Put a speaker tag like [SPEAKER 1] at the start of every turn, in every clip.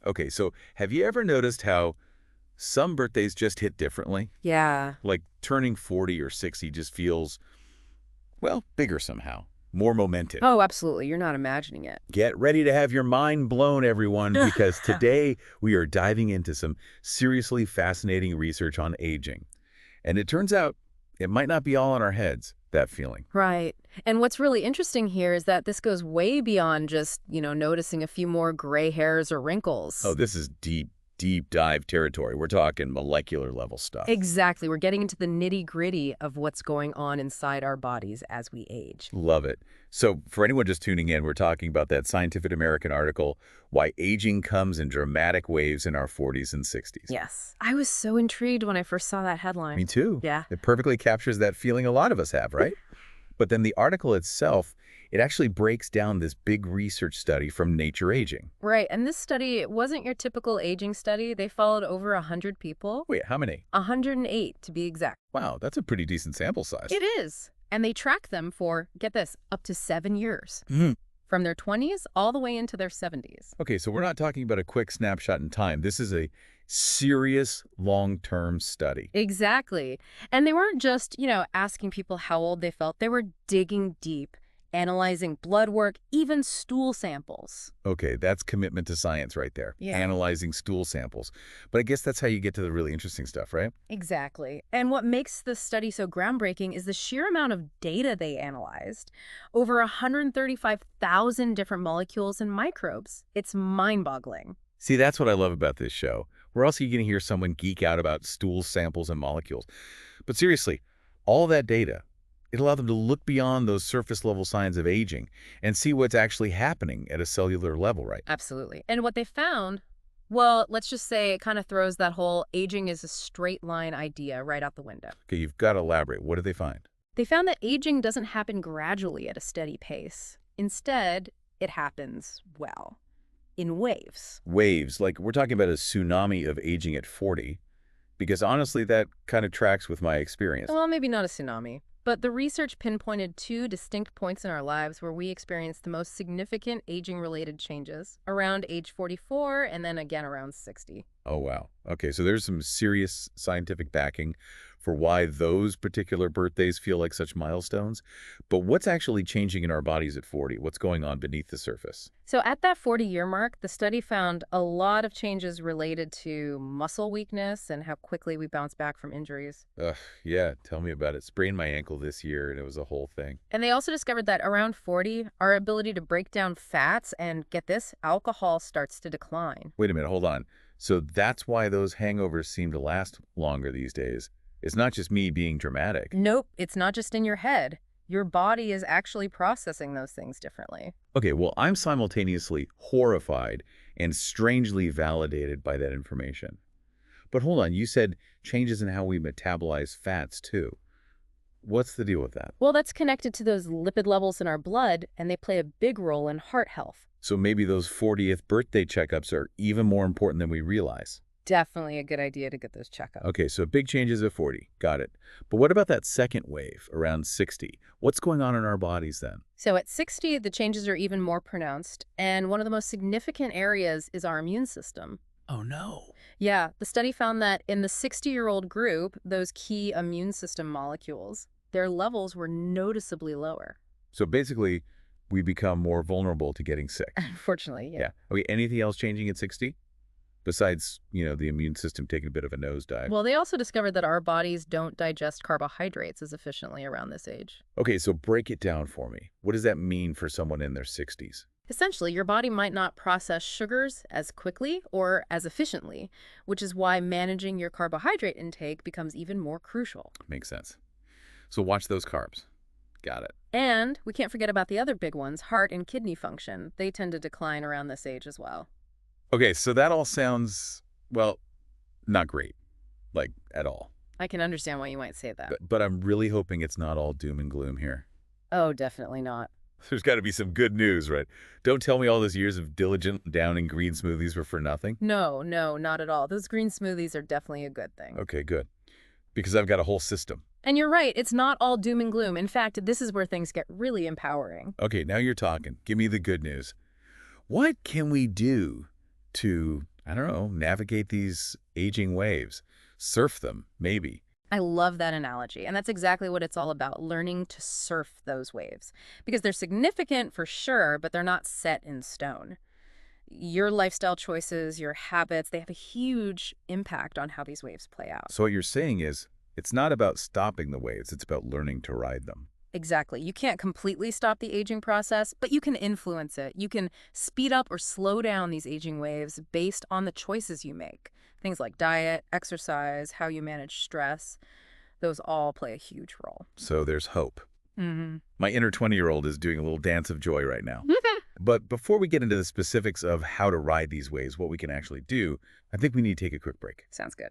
[SPEAKER 1] Okay, so have you ever noticed how some birthdays just hit differently?
[SPEAKER 2] Yeah.
[SPEAKER 1] Like turning 40 or 60 just feels, well, bigger somehow, more momentous.
[SPEAKER 2] Oh, absolutely. You're not imagining it.
[SPEAKER 1] Get ready to have your mind blown, everyone, because today we are diving into some seriously fascinating research on aging. And it turns out it might not be all in our heads, that feeling.
[SPEAKER 2] Right. And what's really interesting here is that this goes way beyond just, noticing a few more gray hairs or
[SPEAKER 1] Oh,
[SPEAKER 2] wrinkles.
[SPEAKER 1] this is deep, deep dive territory. We're talking molecular level stuff.
[SPEAKER 2] Exactly. We're getting into the nitty-gritty of what's going on inside our bodies as we age.
[SPEAKER 1] Love it. So for anyone just tuning in, we're talking about that Scientific American article, Why Aging Comes in Dramatic Waves in Our 40s and 60s.
[SPEAKER 2] Yes. I was so intrigued when I first saw that
[SPEAKER 1] Me
[SPEAKER 2] headline.
[SPEAKER 1] too.
[SPEAKER 2] Yeah.
[SPEAKER 1] It perfectly captures that feeling a lot of us have, right? But then the article itself, it actually breaks down this big research study from Nature Aging.
[SPEAKER 2] Right. And this study, it wasn't your typical aging study. They followed over 100 people.
[SPEAKER 1] Wait, how many?
[SPEAKER 2] 108 to be exact.
[SPEAKER 1] Wow, that's a pretty decent sample size.
[SPEAKER 2] It is. And they track them for, get this, up to 7 years.
[SPEAKER 1] Mhm.
[SPEAKER 2] From their 20s all the way into their 70s.
[SPEAKER 1] Okay, so we're not talking about a quick snapshot in time. This is a serious long-term study.
[SPEAKER 2] Exactly. And they weren't just, asking people how old they felt. They were digging deep, analyzing blood work, even stool samples.
[SPEAKER 1] Okay, that's commitment to science right there.
[SPEAKER 2] Yeah.
[SPEAKER 1] Analyzing stool samples. But I guess that's how you get to the really interesting stuff, right?
[SPEAKER 2] Exactly. And what makes this study so groundbreaking is the sheer amount of data they analyzed. Over 135,000 different molecules and microbes. It's mind-boggling.
[SPEAKER 1] See, that's what I love about this show. Where else are you going to hear someone geek out about stool samples and molecules? But seriously, all that data, it allowed them to look beyond those surface-level signs of aging and see what's actually happening at a cellular level, right?
[SPEAKER 2] Absolutely. And what they found, well, let's just say it kind of throws that whole aging is a straight line idea right out the window.
[SPEAKER 1] Okay, you've got to elaborate. What did they find?
[SPEAKER 2] They found that aging doesn't happen gradually at a steady pace. Instead, it happens, well, in waves.
[SPEAKER 1] Waves, like we're talking about a tsunami of aging at 40, because honestly, that kind of tracks with my experience.
[SPEAKER 2] Well, maybe not a tsunami, but the research pinpointed 2 distinct points in our lives where we experienced the most significant aging-related changes, around age 44 and then again around 60.
[SPEAKER 1] Oh, wow. Okay, so there's some serious scientific backing for why those particular birthdays feel like such milestones. But what's actually changing in our bodies at 40? What's going on beneath the surface?
[SPEAKER 2] So at that 40-year mark, the study found a lot of changes related to muscle weakness and how quickly we bounce back from injuries.
[SPEAKER 1] Ugh, yeah, tell me about it. Sprained my ankle this year, and it was a whole thing.
[SPEAKER 2] And they also discovered that around 40, our ability to break down fats and, get this, alcohol starts to decline.
[SPEAKER 1] Wait a minute, hold on. So that's why those hangovers seem to last longer these days. It's not just me being dramatic.
[SPEAKER 2] Nope, it's not just in your head. Your body is actually processing those things differently.
[SPEAKER 1] Okay, well, I'm simultaneously horrified and strangely validated by that information. But hold on, you said changes in how we metabolize fats, too. What's the deal with that?
[SPEAKER 2] Well, that's connected to those lipid levels in our blood, and they play a big role in heart health.
[SPEAKER 1] So maybe those 40th birthday checkups are even more important than we realize.
[SPEAKER 2] Definitely a good idea to get those checkups.
[SPEAKER 1] Okay, so big changes at 40. Got it. But what about that second wave around 60? What's going on in our bodies then?
[SPEAKER 2] So at 60, the changes are even more pronounced, and one of the most significant areas is our immune system.
[SPEAKER 1] Oh, no.
[SPEAKER 2] Yeah, the study found that in the 60-year-old group, those key immune system molecules, their levels were noticeably lower.
[SPEAKER 1] So basically, we become more vulnerable to getting sick.
[SPEAKER 2] Unfortunately, yeah.
[SPEAKER 1] Yeah. Okay, anything else changing at 60? Besides, the immune system taking a bit of a nosedive.
[SPEAKER 2] Well, they also discovered that our bodies don't digest carbohydrates as efficiently around this age.
[SPEAKER 1] Okay, so break it down for me. What does that mean for someone in their 60s?
[SPEAKER 2] Essentially, your body might not process sugars as quickly or as efficiently, which is why managing your carbohydrate intake becomes even more crucial.
[SPEAKER 1] Makes sense. So watch those carbs. Got it.
[SPEAKER 2] And we can't forget about the other big ones, heart and kidney function. They tend to decline around this age as well.
[SPEAKER 1] Okay, so that all sounds, well, not great. Like, at all.
[SPEAKER 2] I can understand why you might say that.
[SPEAKER 1] But I'm really hoping it's not all doom and gloom here.
[SPEAKER 2] Oh, definitely not.
[SPEAKER 1] There's got to be some good news, right? Don't tell me all those years of diligent downing green smoothies were for nothing.
[SPEAKER 2] No, not at all. Those green smoothies are definitely a good thing.
[SPEAKER 1] Okay, good. Because I've got a whole system.
[SPEAKER 2] And you're right, it's not all doom and gloom. In fact, this is where things get really empowering.
[SPEAKER 1] Okay, now you're talking. Give me the good news. What can we do to, I don't know, navigate these aging waves, surf them, maybe.
[SPEAKER 2] I love that analogy, and that's exactly what it's all about, learning to surf those waves. Because they're significant for sure, but they're not set in stone. Your lifestyle choices, your habits, they have a huge impact on how these waves play out.
[SPEAKER 1] So what you're saying is, it's not about stopping the waves, it's about learning to ride them.
[SPEAKER 2] Exactly. You can't completely stop the aging process, but you can influence it. You can speed up or slow down these aging waves based on the choices you make. Things like diet, exercise, how you manage stress, those all play a huge role.
[SPEAKER 1] So there's hope.
[SPEAKER 2] Mm-hmm.
[SPEAKER 1] My inner 20-year-old is doing a little dance of joy right now. But before we get into the specifics of how to ride these waves, what we can actually do, I think we need to take a quick break.
[SPEAKER 2] Sounds good.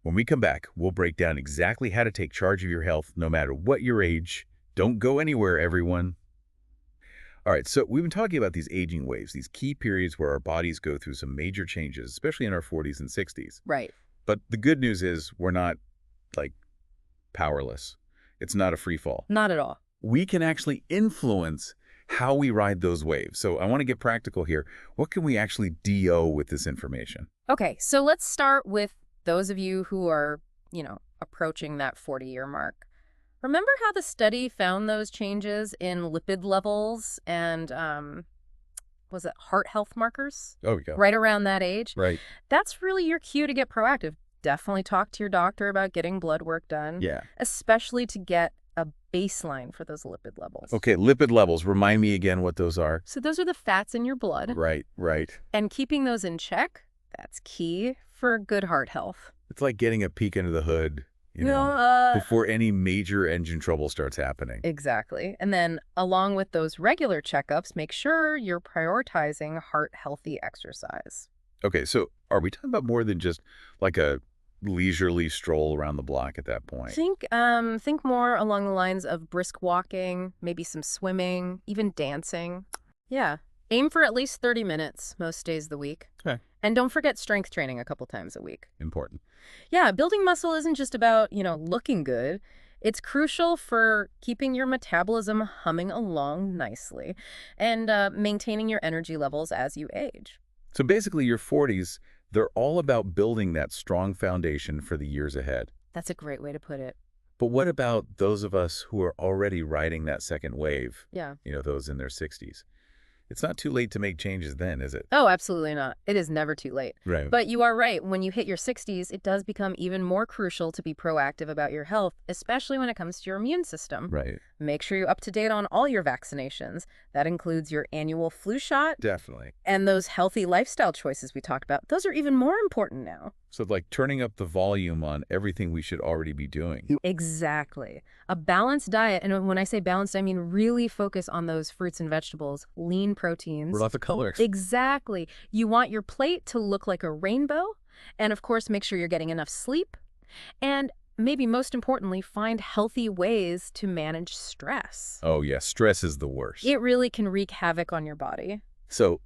[SPEAKER 1] When we come back, we'll break down exactly how to take charge of your health no matter what your age. Don't go anywhere, everyone. All right, so we've been talking about these aging waves, these key periods where our bodies go through some major changes, especially in our 40s and 60s.
[SPEAKER 2] Right.
[SPEAKER 1] But the good news is we're not, like, powerless. It's not a free fall.
[SPEAKER 2] Not at all.
[SPEAKER 1] We can actually influence how we ride those waves. So I want to get practical here. What can we actually do with this information?
[SPEAKER 2] Okay, so let's start with those of you who are, approaching that 40-year mark. Remember how the study found those changes in lipid levels and, was it heart health markers?
[SPEAKER 1] Oh, we go.
[SPEAKER 2] Right around that age?
[SPEAKER 1] Right.
[SPEAKER 2] That's really your cue to get proactive. Definitely talk to your doctor about getting blood work done.
[SPEAKER 1] Yeah.
[SPEAKER 2] Especially to get a baseline for those lipid levels.
[SPEAKER 1] Okay, lipid levels. Remind me again what those are.
[SPEAKER 2] So those are the fats in your blood.
[SPEAKER 1] Right, right.
[SPEAKER 2] And keeping those in check, that's key for good heart health.
[SPEAKER 1] It's like getting a peek under the hood, before any major engine trouble starts happening.
[SPEAKER 2] Exactly. And then along with those regular checkups, make sure you're prioritizing heart-healthy exercise.
[SPEAKER 1] Okay, so are we talking about more than just like a leisurely stroll around the block at that point?
[SPEAKER 2] Think more along the lines of brisk walking, maybe some swimming, even dancing. Yeah. Aim for at least 30 minutes most days of the week.
[SPEAKER 1] Okay.
[SPEAKER 2] And don't forget strength training a couple times a week.
[SPEAKER 1] Important.
[SPEAKER 2] Yeah, building muscle isn't just about, looking good. It's crucial for keeping your metabolism humming along nicely and maintaining your energy levels as you age.
[SPEAKER 1] So basically your 40s, they're all about building that strong foundation for the years ahead.
[SPEAKER 2] That's a great way to put it.
[SPEAKER 1] But what about those of us who are already riding that second wave?
[SPEAKER 2] Yeah.
[SPEAKER 1] Those in their 60s. It's not too late to make changes then, is it?
[SPEAKER 2] Oh, absolutely not. It is never too late.
[SPEAKER 1] Right.
[SPEAKER 2] But you are right. When you hit your 60s, it does become even more crucial to be proactive about your health, especially when it comes to your immune system.
[SPEAKER 1] Right.
[SPEAKER 2] Make sure you're up to date on all your vaccinations. That includes your annual flu shot.
[SPEAKER 1] Definitely.
[SPEAKER 2] And those healthy lifestyle choices we talked about. Those are even more important now.
[SPEAKER 1] So like turning up the volume on everything we should already be doing.
[SPEAKER 2] Exactly. A balanced diet, and when I say balanced, I mean really focus on those fruits and vegetables, lean proteins.
[SPEAKER 1] Lots of colors.
[SPEAKER 2] Exactly. You want your plate to look like a rainbow, and of course, make sure you're getting enough sleep, and maybe most importantly, find healthy ways to manage stress.
[SPEAKER 1] Oh, yeah. Stress is the worst.
[SPEAKER 2] It really can wreak havoc on your body.
[SPEAKER 1] So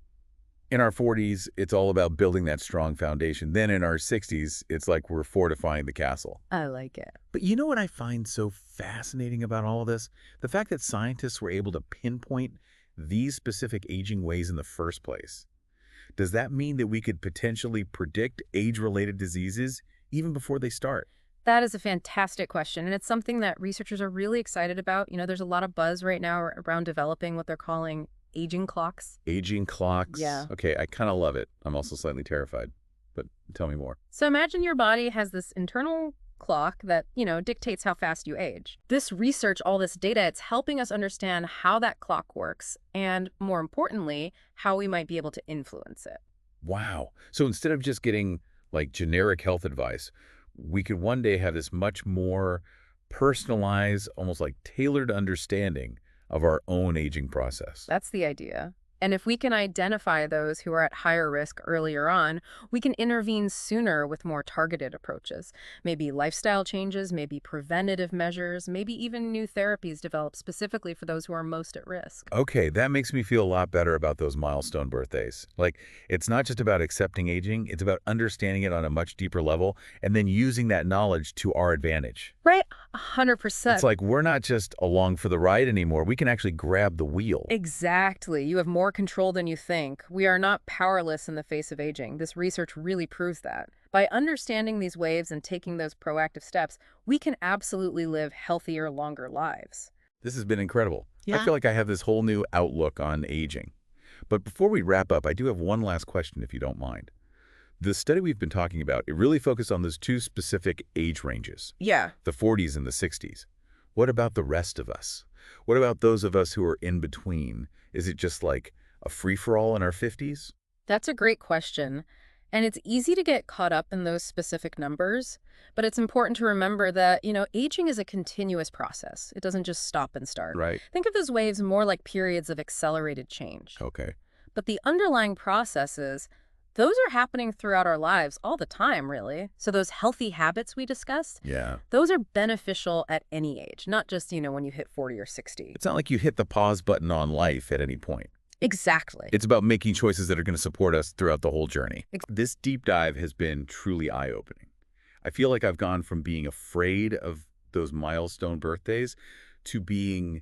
[SPEAKER 1] in our 40s, it's all about building that strong foundation. Then in our 60s, it's like we're fortifying the castle.
[SPEAKER 2] I like it.
[SPEAKER 1] But you know what I find so fascinating about all of this? The fact that scientists were able to pinpoint these specific aging ways in the first place. Does that mean that we could potentially predict age-related diseases even before they start?
[SPEAKER 2] That is a fantastic question, and it's something that researchers are really excited about. There's a lot of buzz right now around developing what they're calling aging clocks.
[SPEAKER 1] Aging clocks?
[SPEAKER 2] Yeah.
[SPEAKER 1] Okay, I kind of love it. I'm also slightly terrified, but tell me more.
[SPEAKER 2] So imagine your body has this internal clock that, dictates how fast you age. This research, all this data, it's helping us understand how that clock works and, more importantly, how we might be able to influence it.
[SPEAKER 1] Wow. So instead of just getting like generic health advice, we could one day have this much more personalized, almost like tailored understanding of our own aging process.
[SPEAKER 2] That's the idea. And if we can identify those who are at higher risk earlier on, we can intervene sooner with more targeted approaches. Maybe lifestyle changes, maybe preventative measures, maybe even new therapies developed specifically for those who are most at risk.
[SPEAKER 1] Okay, that makes me feel a lot better about those milestone birthdays. Like, it's not just about accepting aging, it's about understanding it on a much deeper level and then using that knowledge to our advantage.
[SPEAKER 2] Right.
[SPEAKER 1] It's
[SPEAKER 2] 100%.
[SPEAKER 1] like we're not just along for the ride anymore. We can actually grab the wheel.
[SPEAKER 2] Exactly. You have more control than you think. We are not powerless in the face of aging. This research really proves that. By understanding these waves and taking those proactive steps, we can absolutely live healthier, longer lives.
[SPEAKER 1] This has been incredible. I
[SPEAKER 2] Yeah.
[SPEAKER 1] feel like I have this whole new outlook on aging. But before we wrap up, I do have one last question, if you don't mind. The study we've been talking about, it really focused on those two specific age ranges,
[SPEAKER 2] Yeah.
[SPEAKER 1] the 40s and the 60s. What about the rest of us? What about those of us who are in between? Is it just like a free-for-all in our 50s?
[SPEAKER 2] That's a great question. And it's easy to get caught up in those specific numbers, but it's important to remember that, aging is a continuous process. It doesn't just stop and start.
[SPEAKER 1] Right.
[SPEAKER 2] Think of those waves more like periods of accelerated change.
[SPEAKER 1] Okay.
[SPEAKER 2] But the underlying processes, those are happening throughout our lives all the time, really. So those healthy habits we discussed,
[SPEAKER 1] Yeah.
[SPEAKER 2] those are beneficial at any age, not just, when you hit 40 or 60.
[SPEAKER 1] It's not like you hit the pause button on life at any point.
[SPEAKER 2] Exactly.
[SPEAKER 1] It's about making choices that are going to support us throughout the whole journey.
[SPEAKER 2] Ex-
[SPEAKER 1] This deep dive has been truly eye-opening. I feel like I've gone from being afraid of those milestone birthdays to being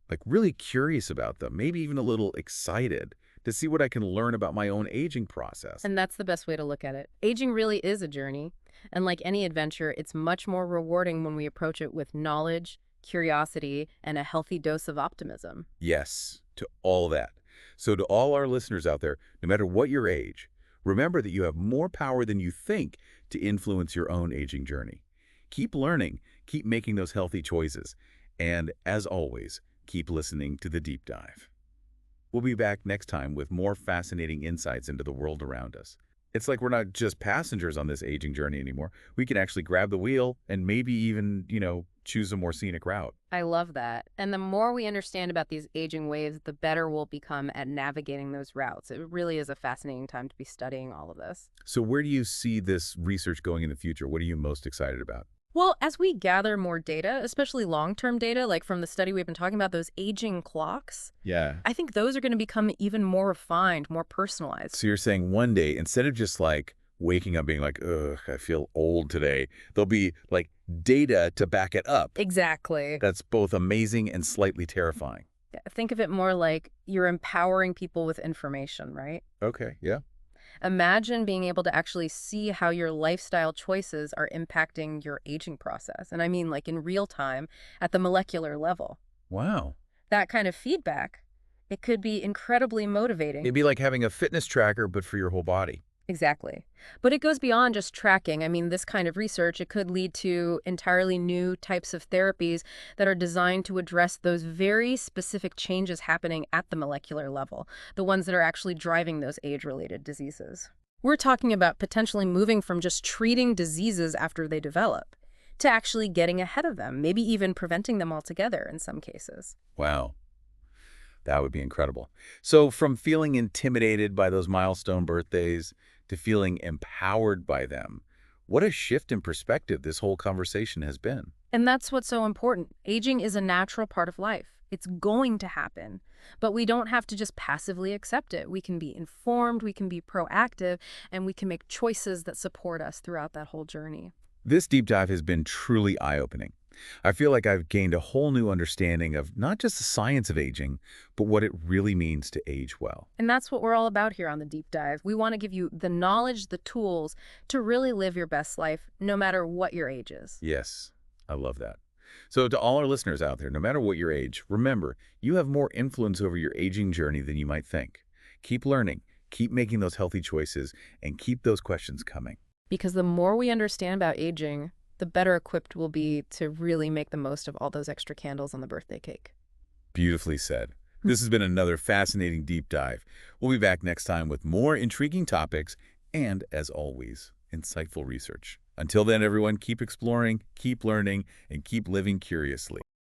[SPEAKER 1] like really curious about them, maybe even a little excited to see what I can learn about my own aging process.
[SPEAKER 2] And that's the best way to look at it. Aging really is a journey. And like any adventure, it's much more rewarding when we approach it with knowledge, curiosity, and a healthy dose of optimism.
[SPEAKER 1] Yes, to all that. So to all our listeners out there, no matter what your age, remember that you have more power than you think to influence your own aging journey. Keep learning, keep making those healthy choices, and as always, keep listening to The Deep Dive. We'll be back next time with more fascinating insights into the world around us. It's like we're not just passengers on this aging journey anymore. We can actually grab the wheel and maybe even, choose a more scenic route.
[SPEAKER 2] I love that. And the more we understand about these aging waves, the better we'll become at navigating those routes. It really is a fascinating time to be studying all of this.
[SPEAKER 1] So where do you see this research going in the future? What are you most excited about?
[SPEAKER 2] Well, as we gather more data, especially long-term data, like from the study we've been talking about, those aging clocks,
[SPEAKER 1] Yeah.
[SPEAKER 2] I think those are going to become even more refined, more personalized.
[SPEAKER 1] So you're saying one day, instead of just like waking up being like, ugh, I feel old today, there'll be like data to back it up.
[SPEAKER 2] Exactly.
[SPEAKER 1] That's both amazing and slightly terrifying.
[SPEAKER 2] Think of it more like you're empowering people with information, right?
[SPEAKER 1] Okay, yeah.
[SPEAKER 2] Imagine being able to actually see how your lifestyle choices are impacting your aging process. And I mean like in real time at the molecular level.
[SPEAKER 1] Wow.
[SPEAKER 2] That kind of feedback, it could be incredibly motivating.
[SPEAKER 1] It'd be like having a fitness tracker, but for your whole body.
[SPEAKER 2] Exactly. But it goes beyond just tracking. I mean, this kind of research, it could lead to entirely new types of therapies that are designed to address those very specific changes happening at the molecular level, the ones that are actually driving those age-related diseases. We're talking about potentially moving from just treating diseases after they develop to actually getting ahead of them, maybe even preventing them altogether in some cases.
[SPEAKER 1] Wow. That would be incredible. So from feeling intimidated by those milestone birthdays to feeling empowered by them, what a shift in perspective this whole conversation has been.
[SPEAKER 2] And that's what's so important. Aging is a natural part of life. It's going to happen. But we don't have to just passively accept it. We can be informed, we can be proactive, and we can make choices that support us throughout that whole journey.
[SPEAKER 1] This deep dive has been truly eye-opening. I feel like I've gained a whole new understanding of not just the science of aging, but what it really means to age well.
[SPEAKER 2] And that's what we're all about here on the Deep Dive. We want to give you the knowledge, the tools to really live your best life, no matter what your age is.
[SPEAKER 1] Yes, I love that. So to all our listeners out there, no matter what your age, remember, you have more influence over your aging journey than you might think. Keep learning, keep making those healthy choices, and keep those questions coming.
[SPEAKER 2] Because the more we understand about aging, the better equipped we'll be to really make the most of all those extra candles on the birthday cake.
[SPEAKER 1] Beautifully said. This has been another fascinating deep dive. We'll be back next time with more intriguing topics and, as always, insightful research. Until then, everyone, keep exploring, keep learning, and keep living curiously.